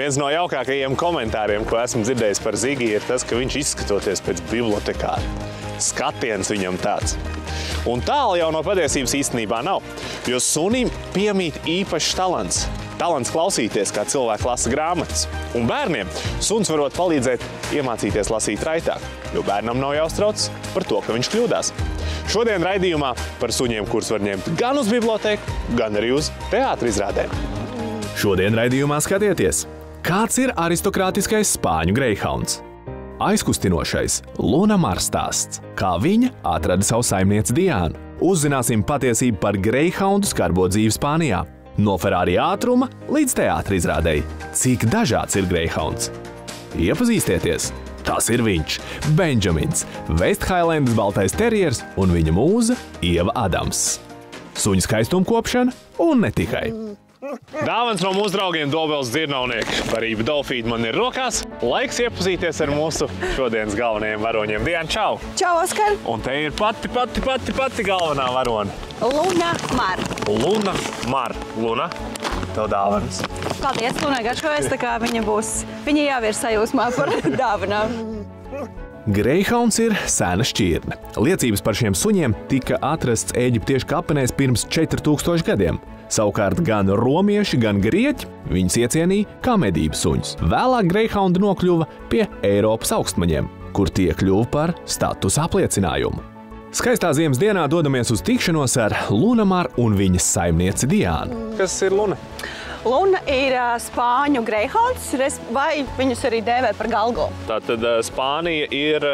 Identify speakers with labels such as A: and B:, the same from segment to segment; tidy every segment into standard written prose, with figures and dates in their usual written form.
A: Viens no jaukākajiem komentāriem, ko esmu dzirdējis par Zigi, ir tas, ka viņš izskatoties pēc bibliotekāra. Skatiens viņam tāds. Un tālu jau no patiesības īstenībā nav, jo sunim piemīt īpašs talants. Talants klausīties, kā cilvēki lasa grāmatas. Un bērniem suns varot palīdzēt iemācīties lasīt raitāk, jo bērnam nav jāuztrauc par to, ka viņš kļūdās. Šodien raidījumā par suņiem, kurus var ņemt gan uz bibliotēku, gan arī uz teātra izrādēm. Šodien raidījumā skatieties, kāds ir aristokrātiskais spāņu greyhounds. Aizkustinošais Luna Mar stāsts, kā viņa atrada savu saimnieci Diānu. Uzzināsim patiesību par greyhoundu skarbo dzīvi Spānijā. No Ferrari ātruma līdz teātra izrādēji. Cik dažāds ir greyhounds? Iepazīstieties! Tas ir viņš, Benjamins, West Highlands baltais terjers un viņa mūza Ieva Adams. Suņu skaistumkopšana un ne tikai. Dāvans no mūsu draugiem Dobels dzirnavnieki. Barība Dolfīda man ir rokās. Laiks iepazīties ar mūsu šodienas galvenajiem varoņiem. Diana, čau!
B: Čau, Oskar!
A: Un te ir pati galvenā varona.
B: Luna Mar.
A: Luna Mar. Luna, tev dāvanas.
B: Paldies, Lunai garškojas, tā kā viņa jau ir sajūsmā par dāvanām.
A: Greyhounds ir sena šķirne. Liecības par šiem suņiem tika atrasts Ēģiptiešu kapenēs pirms 4000 gadiem. Savukārt gan romieši, gan grieķi viņus iecienīja kā medību suņus. Vēlāk greyhoundi nokļuva pie Eiropas augstmaņiem, kur tie kļuva par statusa apliecinājumu. Skaistā ziemas dienā dodamies uz tikšanos ar Luna Mar un viņas saimnieci Diānu. Kas ir Luna?
B: Luna ir spāņu greyhounds, vai viņus arī dēvē par galgo.
A: Tātad Spānija ir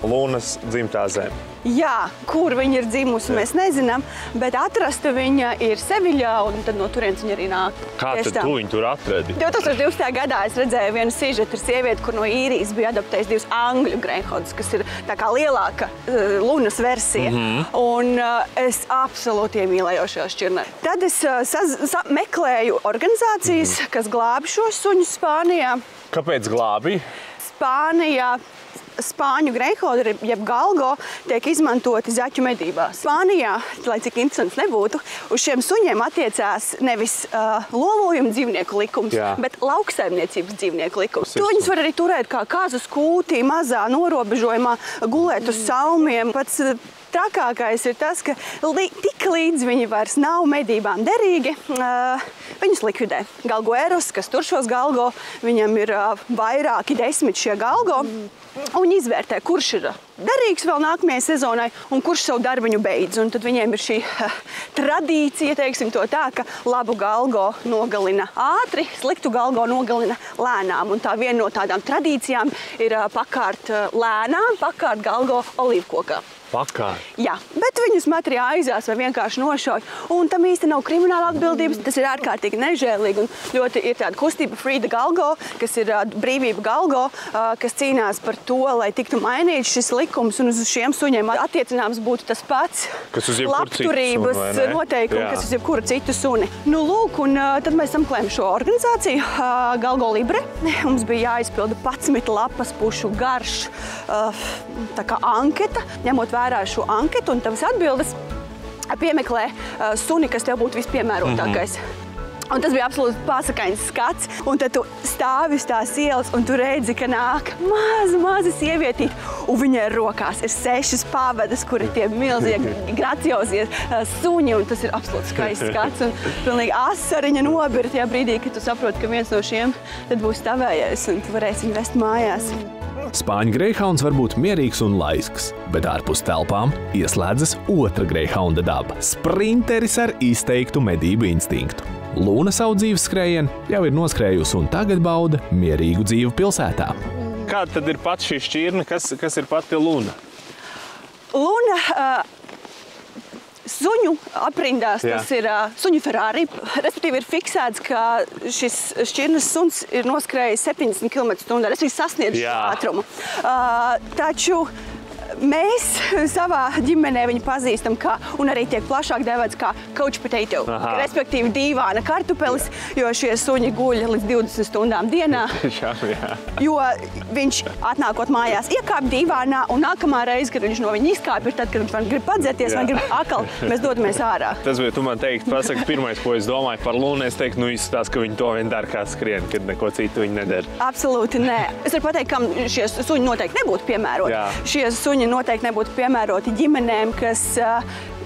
A: Lunas dzimtā zeme.
B: Jā, kur viņa ir dzimusi, mēs nezinām, bet atrasta viņa ir Seviļā, un tad no turienes viņa arī nāk.
A: Kā tad tu viņu tur atradi?
B: 2012. gadā es redzēju vienu sižetu ar sievieti, kur no Īrijas bija adaptējis 2 angļu greyhounds, kas ir tā kā lielāka Lunas versija. Un es absolūti iemīlēju šo šķirni. Tad es meklēju organizācijas, kas glābi šos suņus Spānijā.
A: Kāpēc glābi?
B: Spānijā spāņu greyhoundu, jeb galgo, tiek izmantoti zaķu medībās. Spānijā, lai cik interesants nebūtu, uz šiem suņiem attiecās nevis lolojumu dzīvnieku likums, bet lauksaimniecības dzīvnieku likums. To viņus var arī turēt kā kazus kūtī, mazā norobežojumā, gulēt uz salmiem. Pats trakākais ir tas, ka tik līdz viņi vairs nav medībām derīgi, viņus likvidē. Galgoeros, kas tur šos galgo, viņam ir vairāki 10 šie galgo, un viņi izvērtē, kurš ir derīgs vēl nākamajai sezonai un kurš savu darbiņu beidz. Un tad viņiem ir šī tradīcija, teiksim to tā, ka labu galgo nogalina ātri, sliktu galgo nogalina lēnām. Un tā viena no tādām tradīcijām ir pakārt lēnām, pakārt galgo olīvkokā.
A: Pakārt?
B: Jā, bet viņus met arī aizās vai vienkārši nošauj. Un tam īsti nav krimināla atbildības, tas ir ārkārtīgi nežēlīgi. Un ļoti ir tāda kustība Free the Galgo, kas ir brīvība galgo, kas cīnās par to, lai tiktu mainīts šis likums. Un uz šiem suņiem attiecināms būtu tas pats labturības noteikumi, kas uz jebkuru citu suni. Nu, lūk, un tad mēs samklējam šo organizāciju, Galgo Libre. Mums bija jāizpilda 11 lapas pušu garš tā kā anketa, ņemot vērā šo anketu, un tavas atbildes piemeklē suni, kas tev būtu vispiemērotākais. Un tas bija absolūti pasakains skats, un tad tu stāvi uz tās ielas, un tu redzi, ka nāk maza sievietīt, un viņai rokās ir 6 pavadas, kuri tie milzīgi graciozie suņi, un tas ir absolūti skaists skats, un pilnīgi asariņa nobira tajā brīdī, kad tu saproti, ka viens no šiem tad būs tavējais, un tu varēsi viņu vest mājās.
A: Spāņu greyhounds var būt mierīgs un laisks, bet ārpus telpām ieslēdzas otra greyhounda daba – sprinteris ar izteiktu medību instinktu. Luna savu dzīves skrējienu jau ir noskrējusi un tagad bauda mierīgu dzīvi pilsētā. Kāda tad ir pati šī šķirne? Kas ir pati Luna?
B: Luna suņu aprindās, tas ir suņu Ferrari, respektīvi ir fiksēts, ka šis šķirnes suns ir noskrējis 70 km/h, respektīvi sasniedz šo ātrumu. Taču mēs savā ģimenē viņu pazīstam kā, un arī tiek plašāk dēvēts kā couch potato, respektīvi dīvāna kartupelis, jo šie suņi guļ līdz 20 stundām dienā. Jo viņš atnākot mājās iekāp dīvānā, un nākamā reize, kad viņš no viņa izkāp, ir tad, kad viņš grib padzerties, vai grib akal, mēs dodamies ārā.
A: Tas bija, tu man teikt, pasaka, pirmais, ko es domāju par Lunu, es teiktu, nu izskatās, ka viņi to vien dara kā skrien, kad neko citu viņi nedara. Absolūti
B: nē. Es varu pateikt, kam šie suņi noteikti nebūtu piemēroti. Šie suņi noteikti nebūtu piemēroti ģimenēm, kas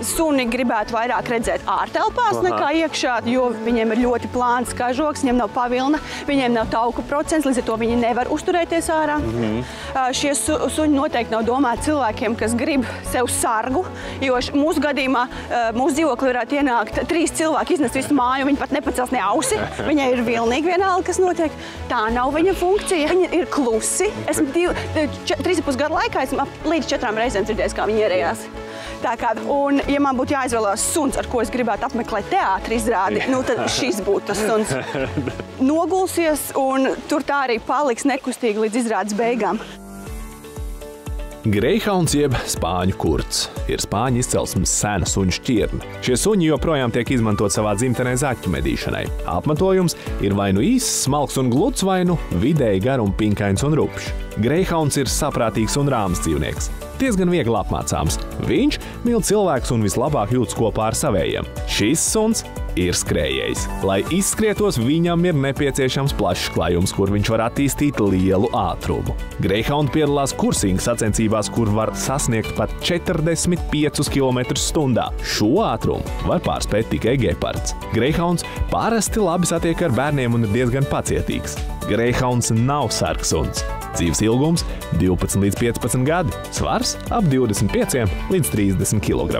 B: suni gribētu vairāk redzēt ārtelpās nekā iekšā, jo viņiem ir ļoti plāns kažoks, viņiem nav pavilna, viņiem nav tauku procents, līdz ar to viņi nevar uzturēties ārā. Šie suņi noteikti nav domāti cilvēkiem, kas grib sev sargu, jo mūsu gadījumā, mūsu dzīvokli varētu ienākt 3 cilvēki, iznest visu māju, viņi pat nepacels ne ausi, viņai ir vilnīgi vienalga, kas notiek. Tā nav viņa funkcija, viņi ir klusi. Esmu 3,5 gadu laikā, esmu līdz 4 reizēm dzirdējis, kā viņi ierējās. Un, ja man būtu jāizvēlās suns, ar ko es gribētu apmeklēt teātri izrādi, nu tad šis būtu tas suns. Nogulsies un tur tā arī paliks nekustīgi līdz izrādes beigām.
C: Greyhounds jeb spāņu kurds ir spāņu izcelsmes sena suņu šķirne. Šie suņi joprojām tiek izmantot savā dzimtenē zaķu medīšanai. Apmetojums ir vai nu īss, smalks un gluds, vai nu vidēji garums, pinkains un rupšs. Greyhounds ir saprātīgs un rāms dzīvnieks. Diezgan viegli apmācāms. Viņš mīl cilvēkus un vislabāk jūtas kopā ar savējiem. Šis suns ir skrējējs. Lai izskrietos, viņam ir nepieciešams plašs klājums, kur viņš var attīstīt lielu ātrumu. Greyhound piedalās kursinga sacensībās, kur var sasniegt pat 45 km/h. Šo ātrumu var pārspēt tikai gepards. Greyhounds parasti labi satiek ar bērniem un ir diezgan pacietīgs. Greyhounds nav sargsuns. Dzīves ilgums 12 līdz 15 gadi, svars ap 25 līdz 30 kg.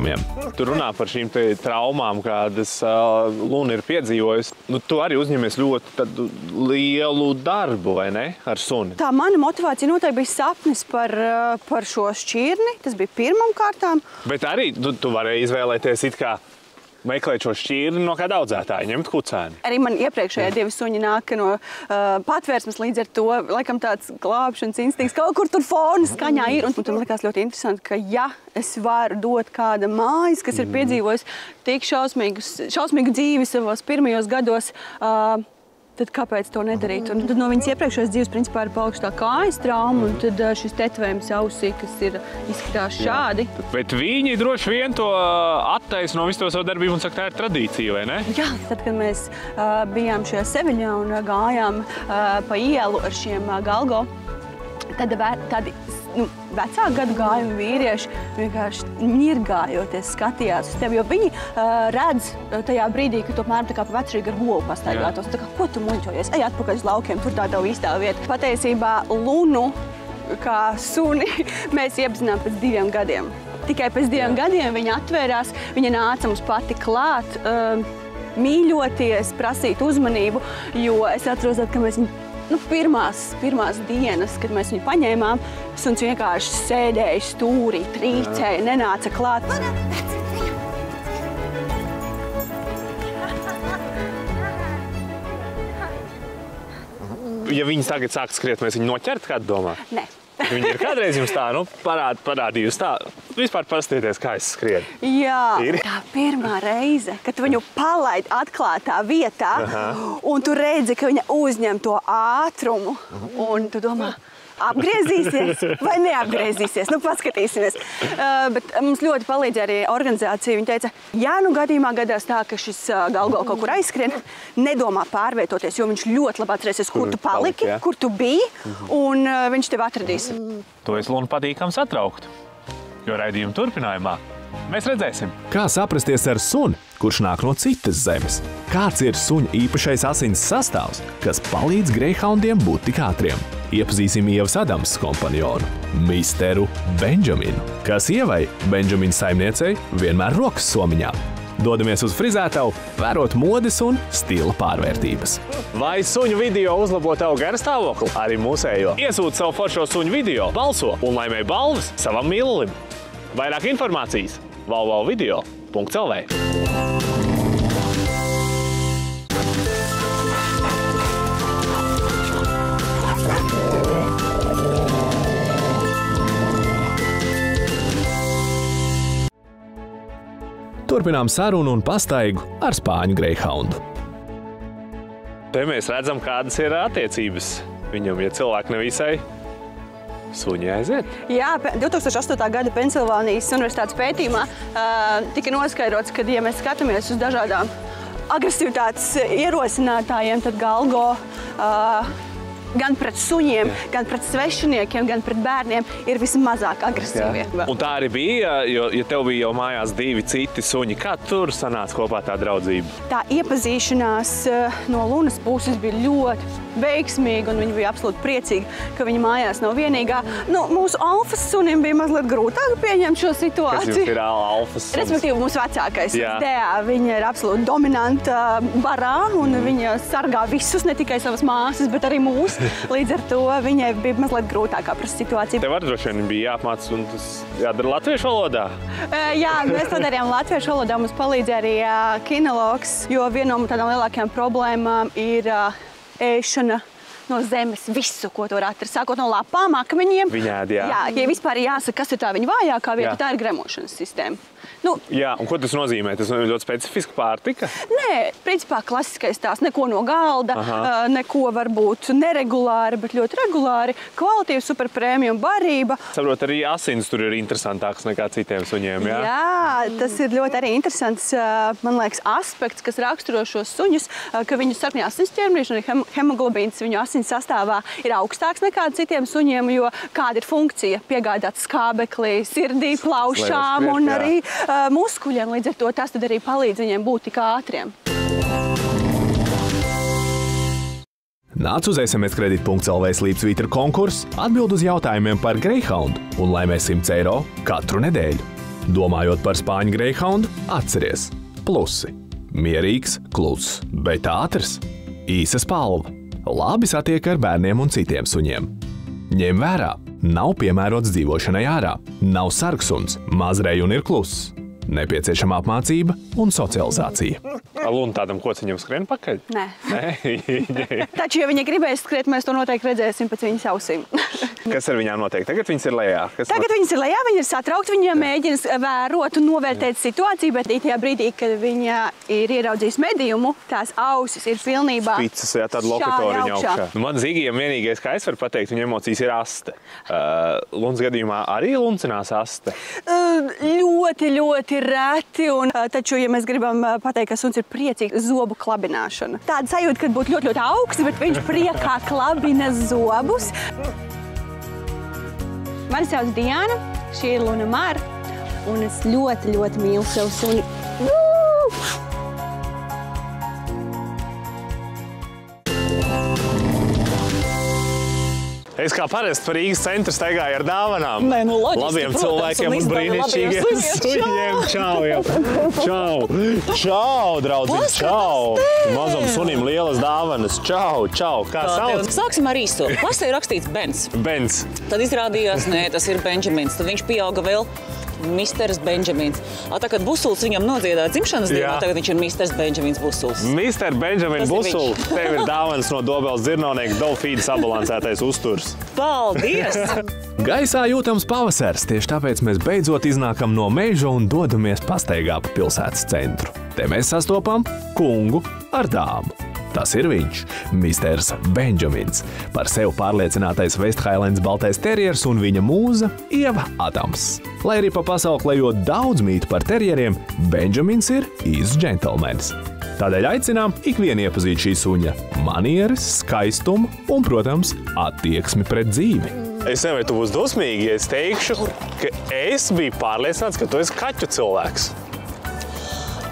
A: Tu runā par šīm traumām, kādas Luna ir piedzīvojusi. Nu, tu arī uzņemies ļoti lielu darbu, vai ne, ar suni?
B: Tā mana motivācija noteikti bija sapnis par šo šķirni. Tas bija pirmam kārtām.
A: Bet arī tu varēji izvēlēties it kā meklēt šo šķirni no kāda audzētāja, ņemt kucēni.
B: Arī man iepriekšējie 2 suņi nāk no patvērsmes, līdz ar to laikam tāds glābšanas instinkts kaut kur tur fona skaņā ir. Un man likās ļoti interesanti, ka ja es varu dot kāda mājas, kas ir piedzīvojis tik šausmīgu dzīvi savos pirmajos gados, tad kāpēc to nedarīt? Un tad no viņas iepriekšējās dzīves principā ir palikuši tā kājas trauma, un tad šis tetvējums ausī, kas izskatās šādi.
A: Bet viņi droši vien to attaisno visu to savu darbību un saka, tā ir tradīcija, vai ne?
B: Jā, tad, kad mēs bijām šajā Seviļā un gājām pa ielu ar šiem galgo, tad tādi vecāku gadu gājumi vīrieši vienkārši nirgājoties skatījās uz tevi, jo viņi redz tajā brīdī, ka tu apmēram tā kā pa vecrīgi ar govu pastaigātos. Tā kā, ko tu muļķojies? Ej atpakaļ uz laukiem, tur tā tev īstā vieta. Patiesībā Lunu kā suni mēs iepazinām pēc 2 gadiem. Tikai pēc 2 gadiem viņa atvērās, viņa nāca mums pati klāt, mīļoties, prasīt uzmanību, jo es atceros, ka mēs viņu pirmās dienas, kad mēs viņu paņēmām, suns vienkārši sēdēja stūrī, trīcēja, nenāca klāt.
A: Ja viņas tagad sāk skriet, mēs viņu noķert, kādu domā?
B: Nē.
A: Viņi ir kādreiz jums tā, parādījusi tā, vispār pastieties, kā es skrienu.
B: Jā, tā pirmā reize, kad tu viņu palaid atklātā vietā, un tu redzi, ka viņa uzņem to ātrumu, un tu domā, apgriezīsies vai neapgriezīsies? Nu, paskatīsimies. Bet mums ļoti palīdz arī organizācija. Viņa teica, ja nu gadījumā gadās tā, ka šis galgo kaut kur aizskrien, nedomā pārvietoties, jo viņš ļoti labi atcerēsies, kur tu paliki, kur tu biji, un viņš tevi atradīs.
A: To es Lunu patīkams atraukt, jo raidījuma turpinājumā mēs redzēsim.
C: Kā saprasties ar suni, kurš nāk no citas zemes? Kāds ir suņa īpašais asins sastāvs, kas palīdz greyhoundiem būt tik ātriem? Iepazīsim Ievas Adamsas kompanjonu, misteru Benjaminu, kas Ievai, Benjamina saimniecei, vienmēr rokas somiņā. Dodamies uz frizētavu, vērot modes un stila pārvērtības.
A: Vai suņu video uzlabo tavu garastāvokli? Arī mūsējo. Iesūti savu foršo suņu video, balso un laimē balvas savam mīlulim. Vairāk informācijas www.video.lv.
C: turpinām sarunu un pastaigu ar spāņu greyhoundu.
A: Te mēs redzam, kādas ir attiecības viņam, ja cilvēki nevisai suņi aiziet.
B: Jā, 2008. gada Pensilvānijas universitātes pētījumā tika noskaidrots, ka, ja mēs skatāmies uz dažādām agresivitātes ierosinātājiem, tad galgo gan pret suņiem, gan pret svešiniekiem, gan pret bērniem ir vismazāk agresīvie.
A: Un tā arī bija, jo ja tev bija jau mājās 2 citi suņi, kā tur sanāca kopā tā draudzība?
B: Tā iepazīšanās no Lunas puses bija ļoti veiksmīga, un viņi bija absolūti priecīgi, ka viņa mājās nav vienīgā. Nu, mūsu alfas sunim bija mazliet grūtāk pieņemt šo situāciju.
A: Kas jums ir alfas suns?
B: Respektīvi, mūsu vecākais.
A: Jā.
B: Viņa ir absolūti dominanta barā, un viņa sargā visus, ne tikai savas māsas, bet arī mūs. Līdz ar to viņai bija mazliet grūtāk aprast situāciju.
A: Tev arī droši vien bija jāapmācas, un tas jādara latviešu valodā?
B: Jā, mēs to darījām latviešu valodā. Mums palīdzēja arī kinologs, jo viena no tādām lielākajām problēmām ir ēšana no zemes, visu, ko tu var atrast, sākot no lapām, akmeņiem.
A: Viņa ēd, jā.
B: Jā, ja vispār jāsaka, kas ir tā viņa vājākā vieta, tā ir gremošanas sistēma. Nu,
A: Jā, un ko tas nozīmē? Tas ir ļoti specifiska pārtika?
B: Nē, principā klasiskais tās neko no galda, neko varbūt neregulāri, bet ļoti regulāri, kvalitīva superprēmijuma barība.
A: Saprot, arī asins tur ir interesantāks nekā citiem suņiem, jā?
B: Jā, tas ir ļoti arī interesants, man liekas, aspekts, kas raksturo šos suņus, ka viņu sarkņā asins ķermenīši un arī hemoglobīns viņu asins sastāvā ir augstāks nekā citiem suņiem, jo kāda ir funkcija piegādāt skābeklī, sirdī, plaušām un arī muskuļiem. Līdz ar to tas tad arī palīdz viņiem būt tik ātriem.
C: Nāc uz smskredit.lv/Vītra konkurss, atbild uz jautājumiem par greyhoundu un laimē 100 eiro katru nedēļu. Domājot par spāņu greyhoundu, atceries plusi. Mierīgs, kluss, bet ātrs. Īsa spalva. Labi satiek ar bērniem un citiem suņiem. Ņem vērā, nav piemērots dzīvošanai ārā, nav sargsuns, mazrej un ir kluss. Nepieciešama apmācība un socializācija.
A: Luna tādam kociņam skrien pakaļ?
B: Nē.
A: Nē.
B: Taču, ja viņa gribēs skriet, mēs to noteikti redzēsim pēc viņas ausīm.
A: Kas ar viņām notiek? Tagad viņas ir lejā.
B: Tagad viņas ir lejā, viņa ir satraukta, viņa mēģina vērot un novērtēt situāciju, bet tajā brīdī, kad viņa ir ieraudzījusi medījumu, tās ausis ir pilnībā
A: Spicas, jā, tāda lokatoriņa augšā. Nu, man Zigijam vienīgais, kā es varu pateikt, viņa emocijas ir aste. Lunas gadījumā arī luncinās aste?
B: Ļoti reti, un taču, ja mēs gribam pateikt, ka suns ir priecīgs, zobu klabināšana. Tāda sajūta, ka būtu ļoti augsts, bet viņš priekā klabina zobus. Mani sauc Diana, šī ir Luna Mara, un es ļoti mīlu savu suni.
A: Es kā parasti par Rīgas centru staigāju ar dāvanām.
D: Nē, nu loģiski,
A: Labiem
D: protams,
A: cilvēkiem un brīnišķīgiem
D: labiem
A: suņiem. Čau, jau. Čau, draudziņ, čau. Mazam sunim lielas dāvanas. Čau. Kā sauc?
D: Sāksim ar īsto. Pasē ir rakstīts Bens.
A: Bens.
D: Tad izrādījās, nē, tas ir Benjamins. Tad viņš pieauga vēl Misters Benjamins. Tā, kad Busuls viņam nodziedāja dzimšanas dienā, tagad viņš ir Misters Benjamins Busuls.
A: Mister Benjamin Busul, tev ir dāvanas no Dobeles dzirnavnieka Dolfīda sabalansētais uzturs.
D: Paldies!
C: Gaisā jūtams pavasars, tieši tāpēc mēs beidzot iznākam no meža un dodamies pastaigā pa pilsētas centru. Te mēs sastopam kungu ar dāmu. Tas ir viņš, Misters Benjamins, par sevi pārliecinātais West Highlands baltais terjers un viņa mūza Ieva Adams. Lai arī pa pasauli klejot daudz mītu par terjeriem, Benjamins ir īsts džentelmenis. Tādēļ aicinām ikvienu iepazīt šī suņa manieres, skaistumu un, protams, attieksmi pret dzīvi.
A: Es nezinu, vai tu būsi dosmīgi, ja es teikšu, ka es biju pārliecināts, ka tu esi kaķu cilvēks.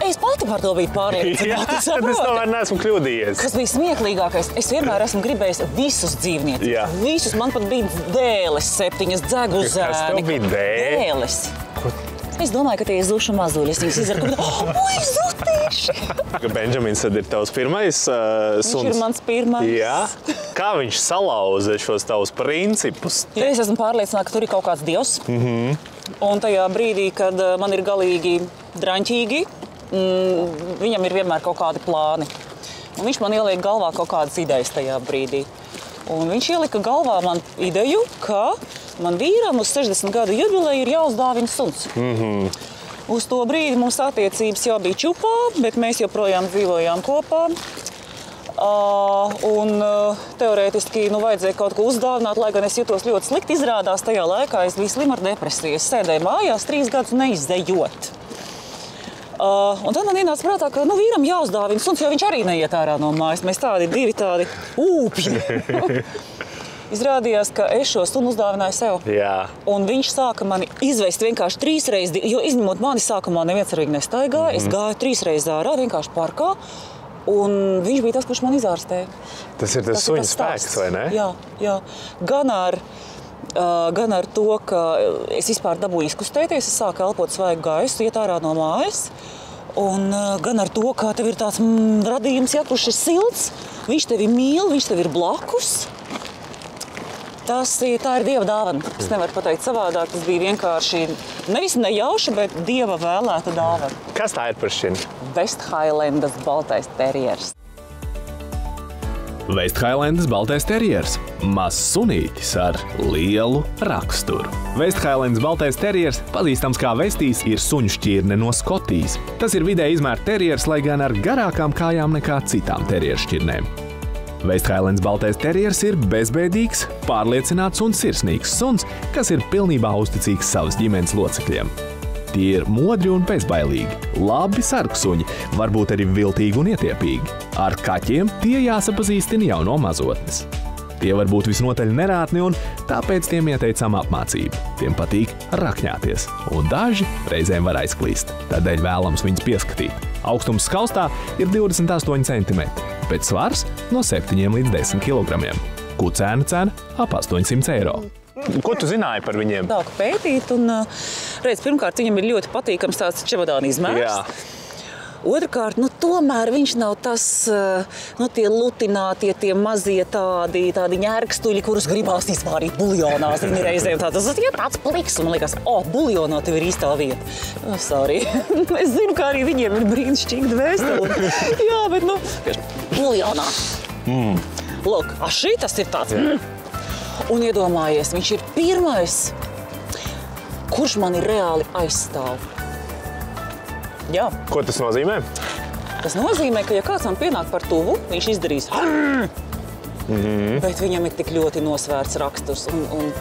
D: Es pati par to biju pārliecināta,
A: Es tomēr neesmu kļūdījies.
D: Kas bija smieklīgākais, es vienmēr esmu gribējis visus dzīvniekus.
A: Jā.
D: Visus, man pat bija dēles 7, dzegu zēni.
A: Kas tev bija
D: Dēles. Es domāju, ka tie ir zušu mazuļi. Es viņus izraku, zutīši!
A: Benjamins tad ir tavs pirmais suns?
D: Viņš ir mans pirmais.
A: Jā. Kā viņš salauza šos tavus principus?
D: Es esmu pārliecināta, ka tur ir kaut kāds dievs. Un tajā brīdī, kad man ir galīgi draņķīgi, viņam ir vienmēr kaut kādi plāni. Un viņš man ieliek galvā kaut kādas idejas tajā brīdī. Un viņš ielika galvā man ideju, ka man vīram uz 60 gadu jubileju ir jāuzdāvina suns. Uz to brīdi mums attiecības jau bija čupā, bet mēs joprojām dzīvojām kopā. Teorētiski vajadzēja kaut ko uzdāvināt, lai gan es jutos ļoti slikti. Izrādās tajā laikā es biju slima ar depresiju. Es sēdēju mājās 3 gadus neizdzejot. Un tad man ienāca prātā, ka vīram jāuzdāvina suns, jo viņš arī neiet ārā no mājas. Mēs divi tādi ūpji. Izrādījās, ka es šo sunu uzdāvināju sev.
A: Jā.
D: Un viņš sāka mani izvest vienkārši 3 reizes, jo izņemot mani sākumā neviens ar viņu nestaigāja. Es gāju 3 reizes ārā, vienkārši parkā. Un viņš bija tas, kurš man izārstēja.
A: Tas ir tas suņa spēks, vai ne?
D: Jā. Gan ar to, ka es vispār dabūju izkustēties, es sāku elpot svaigu gaisu, iet ārā no mājas. Un gan ar to, ka tev ir tāds radījums, kurš ir silts, viņš tevi mīl, viņš tev ir blakus. Tā ir Dieva dāvana. Es nevaru pateikt savādāk. Tas bija vienkārši nevis nejauša, bet Dieva vēlēta dāvana.
A: Kas tā ir par šim?
D: West Highlandas baltais terjers.
C: West Highlandas baltais terjers – mazs sunītis ar lielu raksturu. West Highlandas baltais terjers, pazīstams kā Vestīs, ir suņu šķirne no Skotijas. Tas ir vidēja izmēra terjers, lai gan ar garākām kājām nekā citām terjeru šķirnēm. West Highlandas baltais terjers ir bezbēdīgs, pārliecināts un sirsnīgs suns, kas ir pilnībā uzticīgs savas ģimenes locekļiem. Tie ir modri un bezbailīgi, labi sargsuņi, varbūt arī viltīgi un ietiepīgi. Ar kaķiem tie jāsapazīstina jau no mazotnes. Tie var būt visnotaļ nerātni un tāpēc tiem ieteicama apmācība. Tiem patīk rakņāties, un daži reizēm var aizklīst. Tādēļ vēlams viņus pieskatīt. Augstums skaustā ir 28 cm, bet svars no 7 līdz 10 kg. Kucēna cena ap 800 eiro.
A: Ko tu zināji par viņiem?
D: Sāku pētīt, un pirmkārt, viņam ir ļoti patīkams tāds čevadāna izmērs.
A: Jā.
D: Otrkārt, tomēr viņš nav tas, tie lutinātie, tie mazie tādi ņērkstuļi, kurus gribās izvārīt buljonā. Zini, reizēm tāds pliks, un man liekas, buljonā tev ir īstā vieta. Sorry. Es zinu, ka arī viņiem ir brīnišķīgi dvēseli. Jā, bet, buljonā. Lūk, šitas ir tāds. Un iedomājies, viņš ir pirmais, kurš mani reāli aizstāv. Jā.
A: Ko tas nozīmē?
D: Tas nozīmē, ka ja kāds man pienāk par tuvu, viņš izdarīs bet viņam ir tik ļoti nosvērts raksturs. Un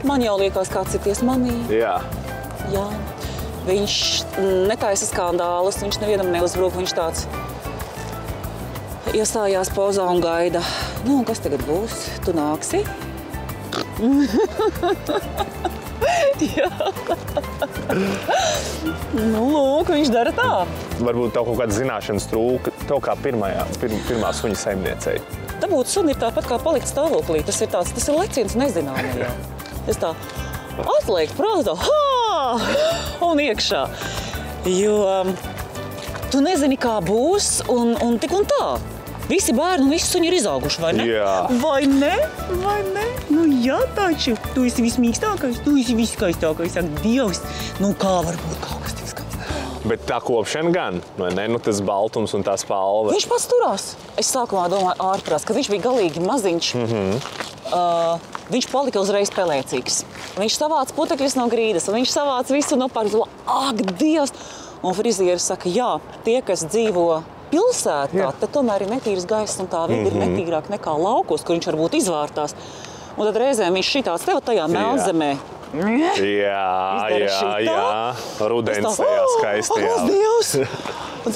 D: man jau liekas, kāds ir ties manī.
A: Jā.
D: Jā. Viņš netaisa skandālus, viņš nevienam neuzbruk, viņš tāds iestājās pozā un gaida. Kas tagad būs? Tu nāksi? Jā. Lūk, viņš dara tā.
A: Varbūt tev kaut kāda zināšanas trūka, tev kā pirmā suņa saimniecei.
D: Dabūt suni ir tāpat kā palikt stāvoklī. Tas ir leciens nezināmajā. Es tā atliek prātā, un iekšā. Jo tu nezini, kā būs, un tik un tā. Visi bērni un visi suņi ir izauguši, vai ne?
A: Jā.
D: Vai ne? Jā, taču. Tu esi vismīkstākais, tu esi viskaistākais. Dievs, kā var būt kaut kas tik skaists?
A: Bet tā kopšana gan, vai ne? Tas baltums un tā spalva.
D: Viņš pats turās. Es sākumā domāju ārprāts, kad viņš bija galīgi maziņš. Viņš palika uzreiz pelēcīgs. Viņš savāca putekļus no grīdas, un viņš savāca visu no parka. Ak, Dievs! Un frizieris saka, jā, tie, kas dzīvo pilsētā, tad tomēr ir netīras gaiss, un tā vide ir netīrāk nekā laukos, kur viņš varbūt izvārtās. Un tad reizēm viņš šitāds tev tajā melnzemē.
A: Jā. Rudens tajā skaistajā.
D: Dievs!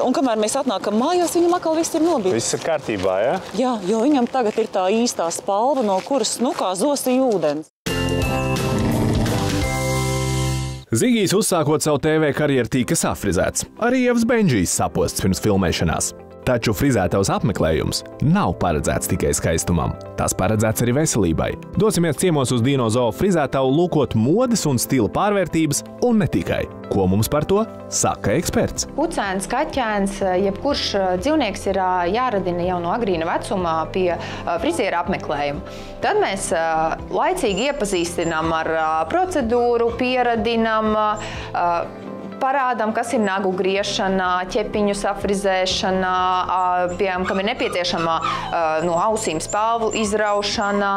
D: Un kamēr mēs atnākam mājās, viņam atkal viss ir nobīts.
A: Viss ir kārtībā, jā?
D: Jā, jo viņam tagad ir tā īstā spalva, no kuras, kā zosīja ūdens.
C: Zigijs uzsākot savu TV karjeru tika safrizēts. Arī Ievs Benžijs saposts pirms filmēšanās. Taču frizētavas apmeklējums nav paredzēts tikai skaistumam. Tas paredzēts arī veselībai. Dosimies ciemos uz Dino Zoo frizētavu lūkot modes un stila pārvērtības, un ne tikai. Ko mums par to saka eksperts?
E: Pucēns, kaķēns, jebkurš dzīvnieks ir jāradina jau no agrīna vecumā pie friziera apmeklējuma. Tad mēs laicīgi iepazīstinām ar procedūru, pieradinam, parādām, kas ir nagu griešana, ķepiņu safrizēšana, kam ir nepieciešama no ausīm spalvu izraušana.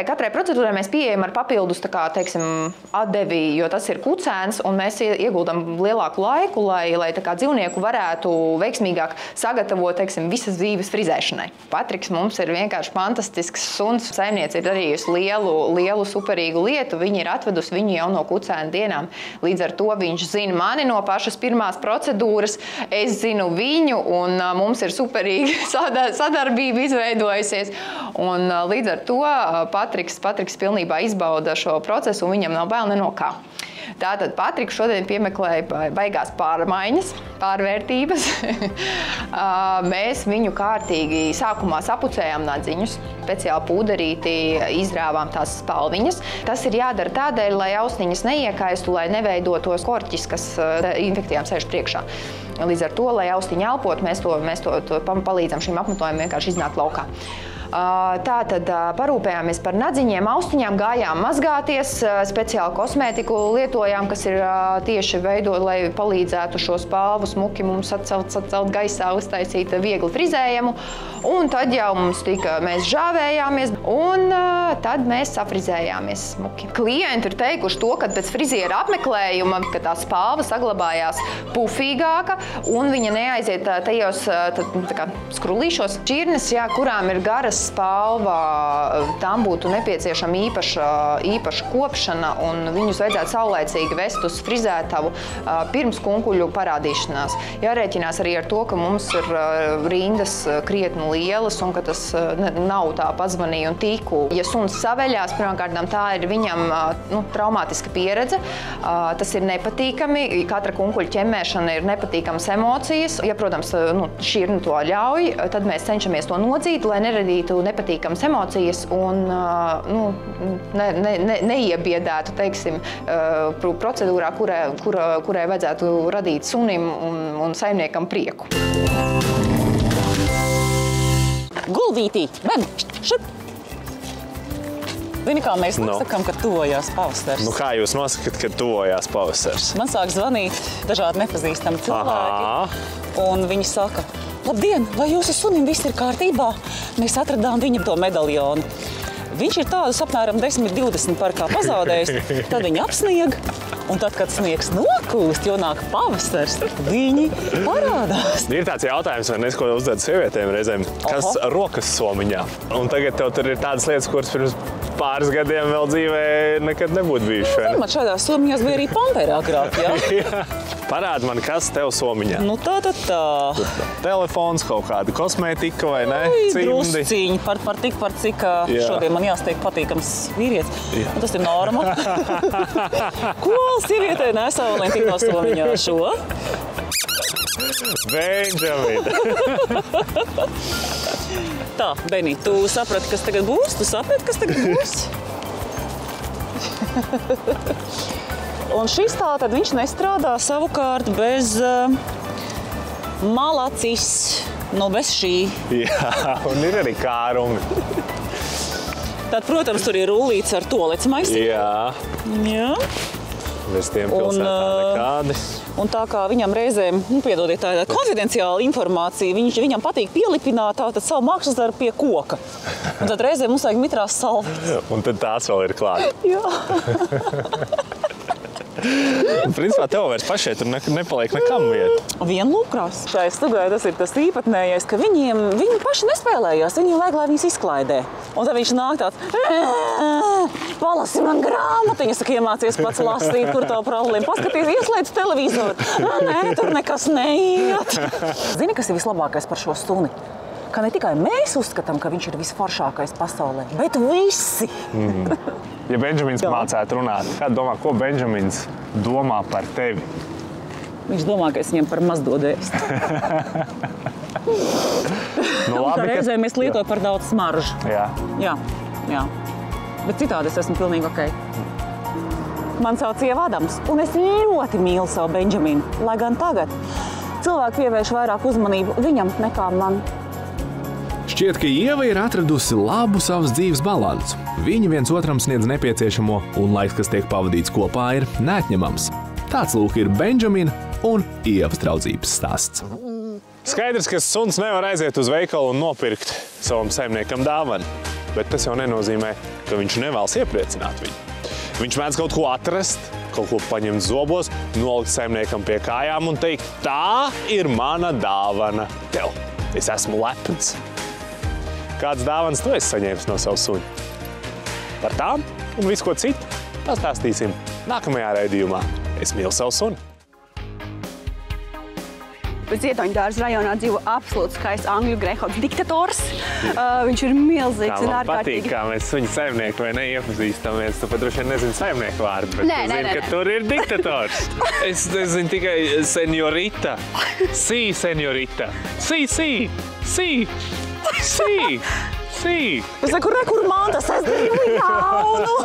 E: Katrai procedūrai mēs pieejam ar papildus atdevi, jo tas ir kucēns, un mēs ieguldam lielāku laiku, lai dzīvnieku varētu veiksmīgāk sagatavot visas dzīves frizēšanai. Patriks mums ir vienkārši fantastisks suns. Saimniece ir darījusi lielu superīgu lietu. Viņa ir atvedusi viņu jau no kucēna dienām. Līdz ar to viņš zina mani no pašas pirmās procedūras, es zinu viņu, un mums ir superīga sadarbība izveidojusies. Un līdz ar to Patriks pilnībā izbauda šo procesu, un viņam nav bail ne no kā. Tātad Patriks šodien piemeklēja baigās pārmaiņas, pārvērtības. Mēs viņu kārtīgi sākumā sapucējām nadziņus, speciāli pūderīti izrāvām tās spalviņas. Tas ir jādara tādēļ, lai austiņas neiekaistu, lai neveidotos korķis, kas infekcijām sēž priekšā. Līdz ar to, lai austiņa elpot, mēs to palīdzam šīm apmetojumiem vienkārši iznākt laukā. Tātad parūpējāmies par nadziņiem, austiņām, gājām mazgāties, speciālu kosmētiku lietojām, kas ir tieši veidot, lai palīdzētu šo spalvu smuki mums atcelt gaisā, uztaisīt viegli frizējumu. Un tad jau mēs žāvējāmies, un tad mēs safrizējāmies smuki. Klienti ir teikuši to, ka pēc friziera apmeklējuma, ka tā spalva saglabājās pufīgāka, un viņa neaiziet tajos skrulīšos šķirnes, kurām ir garas spalva, tam būtu nepieciešama īpaša kopšana, un viņus vajadzētu saulēcīgi vest uz frizētavu pirms kunkuļu parādīšanās. Jārēķinās arī ar to, ka mums ir rindas krietni lielas un ka tas nav tā pazvanīja un tīku. Ja suns saveļās, pirmkārtām tā ir viņam traumātiska pieredze, tas ir nepatīkami, katra kunkuļa ķemmēšana ir nepatīkamas emocijas. Ja, protams, šķirne to ļauj, tad mēs cenšamies to nodzīt, lai neradītu nepatīkamas emocijas un neiebiedētu, procedūrā, kurai vajadzētu radīt sunim un saimniekam prieku.
D: Gulvītī, Ben, šurp! Zini, kā mēs nosakām, ka tuvojās pavasars?
A: Kā jūs nosakat, ka tuvojās pavasars?
D: Man sāk zvanīt dažādi nepazīstami cilvēki, un viņi saka: labdien, vai jūsu sunim viss ir kārtībā? Mēs atradām viņam to medaļonu. Viņš ir tādus apmēram 10-20 parkā pazaudējis, tad viņi apsnieg, un tad, kad sniegs nokūst, jo nāk pavasars, viņi parādās.
A: Ir tāds jautājums, vai nes, ko uzdod sievietēm reizēm, kas rokas somiņā? Un tagad tev tur ir tādas lietas, kuras pirms pāris gadiem vēl dzīvē nekad nebūtu bijuši.
D: Man šādās somiņās bija arī pamperi agrāk, jā.
A: Parādi man, kas tev somiņā.
D: Tā.
A: Telefons, kaut kāda kosmētika vai ne?
D: Drusciņi, par cik šodien man jāsteik patīkams vīrietis. Un tas ir norma. Ko sievietē nesa Valentīno somiņā šo?
A: Benjamin!
D: Tā, Beni, tu saprati, kas tagad būs? Tu saprati, kas tagad būs? Un šis tātad viņš nestrādā savukārt bez malacis, bez šī.
A: Jā, un ir arī kārumi.
D: Tad, protams, tur ir rullīts ar toalets maisiņu. Jā.
A: Bez tiem pilsētā nekādi.
D: Un tā kā viņam reizēm, piedodiet, tā ir konfidenciāla informācija, viņam patīk pielipināt tātad savu mākslas darbu pie koka. Un tad reizēm mums vajag mitrās salvetes.
A: Un tad tās vēl ir klāt.
D: Jā.
A: Principā tev vairs pašai tur nepaliek nekam vieta.
D: Vienlūkrās. Šai sugai tas ir tas īpatnējais, ka viņi paši nespēlējās, viņiem vajag, lai viņas izklaidē. Un tad viņš nāk tāds: palasi man grāmatiņu, saka, iemācies pats lasīt, kur tā problēma. Paskaties, ieslēdz televizoru. Nē, tur nekas neiet. Zini, kas ir vislabākais par šo suni? Ka ne tikai mēs uzskatām, ka viņš ir visforšākais pasaulē, bet visi.
A: Ja Benjamins mācētu runāt, kādu domā, ko Benjamins domā par tevi?
D: Viņš domā, ka es viņam par maz dodu ēst. Reizēm es lietoju par daudz smaržu. Jā. Bet citādi es esmu pilnīgi ok. Man sauc Ieva Adams, un es ļoti mīlu savu Benjaminu, lai gan tagad cilvēki pievērš vairāk uzmanību viņam nekā man.
C: Šķiet, ka Ieva ir atradusi labu savas dzīves balansu. Viņi viens otram sniedz nepieciešamo, un laiks, kas tiek pavadīts kopā, ir neatņemams. Tāds lūk ir Benjamina un Ievas draudzības stāsts.
A: Skaidrs, ka suns nevar aiziet uz veikalu un nopirkt savam saimniekam dāvanu, bet tas jau nenozīmē, ka viņš nevēlas iepriecināt viņu. Viņš mēdz kaut ko atrast, kaut ko paņemt zobos, nolikt saimniekam pie kājām un teikt, tā ir mana dāvana tev. Es esmu lepns. Kāds dāvanas tu esi saņēmis no savu suņu? Par tām un visu ko citu pastāstīsim nākamajā raidījumā. Es mīlu savu suni.
B: Zietoņdārza rajonā dzīvo absolūti skaists angļu greyhounds diktators. Viņš ir milzīgs un
A: Man
B: ārkārtīgi.
A: patīk, kā mēs suņu saimnieku vai neiepazīstamies. Tu pat droši vien nezini saimnieku vārdu, bet
B: Nē,
A: tu zini, ka tur ir diktators. Es zinu tikai seņorita. Sī, seņorita. Sī.
D: Es saku, kur man tas es dzīvu jaunu.